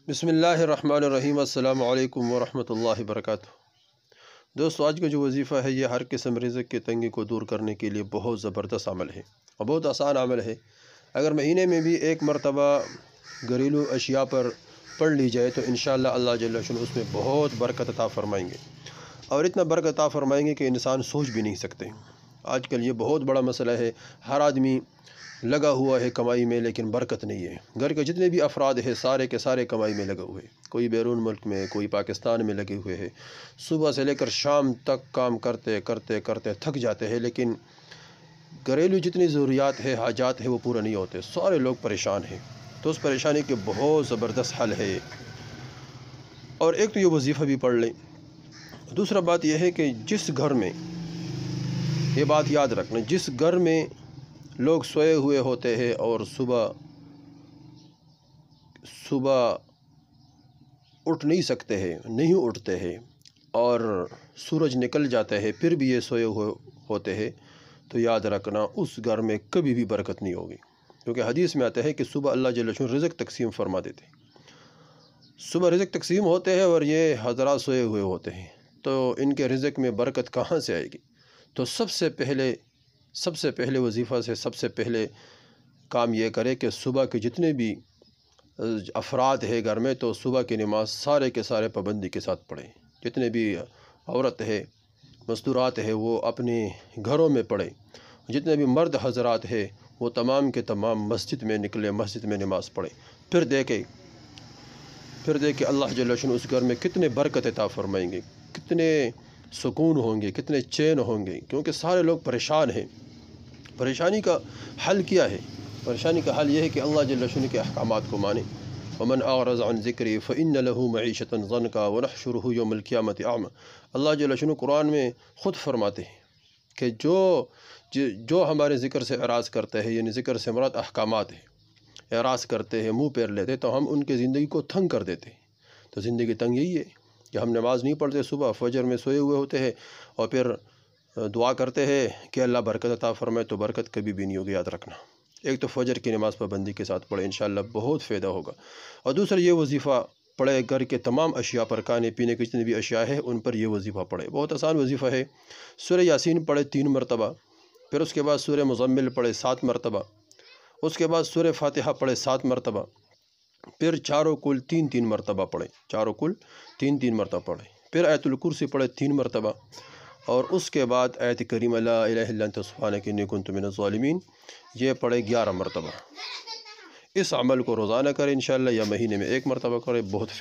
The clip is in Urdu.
بسم اللہ الرحمن الرحیم۔ السلام علیکم ورحمۃ اللہ وبرکاتہ۔ دوستو، آج کا جو وظیفہ ہے یہ ہر قسم رزق کی تنگی کو دور کرنے کے لیے بہت زبردست عمل ہے اور بہت آسان عمل ہے۔ اگر مہینے میں بھی ایک مرتبہ گھریلو اشیاء پر پڑھ لی جائے تو انشاءاللہ اللہ جل شانہ اس میں بہت برکت عطا فرمائیں گے، اور اتنا برکت عطا فرمائیں گے کہ انسان سوچ بھی نہیں سکتے۔ آج کل یہ بہت بڑا مسئلہ ہے، ہر آدمی لگا ہوا ہے کمائی میں لیکن برکت نہیں ہے۔ گھر کے جتنے بھی افراد ہیں سارے کے سارے کمائی میں لگے ہوئے، کوئی بیرون ملک میں، کوئی پاکستان میں لگے ہوئے ہیں۔ صبح سے لے کر شام تک کام کرتے کرتے کرتے تھک جاتے ہیں، لیکن گھریلو جتنی ضروریات ہے، حاجات ہے، وہ پورا نہیں ہوتے۔ سارے لوگ پریشان ہیں، تو اس پریشانی کے بہت زبردست حل ہے۔ اور ایک تو یہ وظیفہ بھی پڑھ لیں۔ دوسرا بات یہ ہے کہ جس گھر میں، یہ بات یاد رکھنا، جس گھر میں لوگ سوئے ہوئے ہوتے ہیں اور صبح اٹھ نہیں سکتے ہیں، نہیں اٹھتے ہیں، اور سورج نکل جاتے ہیں پھر بھی یہ سوئے ہوئے ہوتے ہیں، تو یاد رکھنا اس گھر میں کبھی بھی برکت نہیں ہوگی، کیونکہ حدیث میں آتا ہے کہ صبح اللہ جل شانہ رزق تقسیم فرما دیتے ہیں۔ صبح رزق تقسیم ہوتے ہیں اور یہ حضرات سوئے ہوئے ہوتے ہیں، تو ان کے رزق میں برکت کہاں سے آئے گی؟ تو سب سے پہلے وظیفہ سے سب سے پہلے کام یہ کرے کہ صبح کے جتنے بھی افراد ہے گھر میں، تو صبح کی نماز سارے کے سارے پابندی کے ساتھ پڑھیں۔ جتنے بھی عورت ہے، مزدورات ہے، وہ اپنے گھروں میں پڑھیں۔ جتنے بھی مرد حضرات ہے وہ تمام کے تمام مسجد میں نکلے، مسجد میں نماز پڑھیں۔ پھر دیکھیں اللہ جل شانہ اس گھر میں کتنے برکت عطا فرمائیں گے، کتنے سکون ہوں گے، کتنے چین ہوں گے، کیونکہ سارے لوگ پریشان ہیں۔ پریشانی کا حل کیا ہے؟ پریشانی کا حل یہ ہے کہ اللہ جل شانہ کے احکامات کو مانیں۔ ومن اعرض عن ذکری فإن له معیشة ضنکا ونحشره یوم القیامة اعمی۔ اللہ جل شانہ قرآن میں خود فرماتے ہیں کہ جو ہمارے ذکر سے اعراض کرتے ہیں، یعنی ذکر سے مراد احکامات ہیں، اعراض کرتے ہیں، منہ پیر لیتے، تو ہم ان کے زندگی کو تنگ کر دیتے ہیں۔ تو زندگی تنگ یہی ہے کہ ہم نماز نہیں پڑھتے، صبح فجر میں سوئے ہوئے ہوتے ہیں اور پھر دعا کرتے ہیں کہ اللہ برکت عطا فرمائے، تو برکت کبھی بھی نہیں ہوگی، یاد رکھنا۔ ایک تو فجر کی نماز پابندی کے ساتھ پڑھے، انشاءاللہ بہت فائدہ ہوگا۔ اور دوسرا یہ وظیفہ پڑھے، گھر کے تمام اشیاء پر، کھانے پینے کی جتنی بھی اشیاء ہے ان پر یہ وظیفہ پڑھے۔ بہت آسان وظیفہ ہے۔ سورہ یاسین پڑھے 3 مرتبہ، پھر اس کے بعد سورہ مزمل پڑھے 7 مرتبہ، اس کے بعد سورہ فاتحہ پڑھے 7 مرتبہ، پھر چاروں کل 3 مرتبہ پڑھیں، چاروں کل 3 مرتبہ پڑھیں، پھر آیت الکرسی پڑھے 3 مرتبہ، اور اس کے بعد آیت کریمہ لا الہ الا انت سبحانک انی کنت من الظالمین یہ پڑھے 11 مرتبہ۔ اس عمل کو روزانہ کریں انشاءاللہ، یا مہینے میں 1 مرتبہ کریں، بہت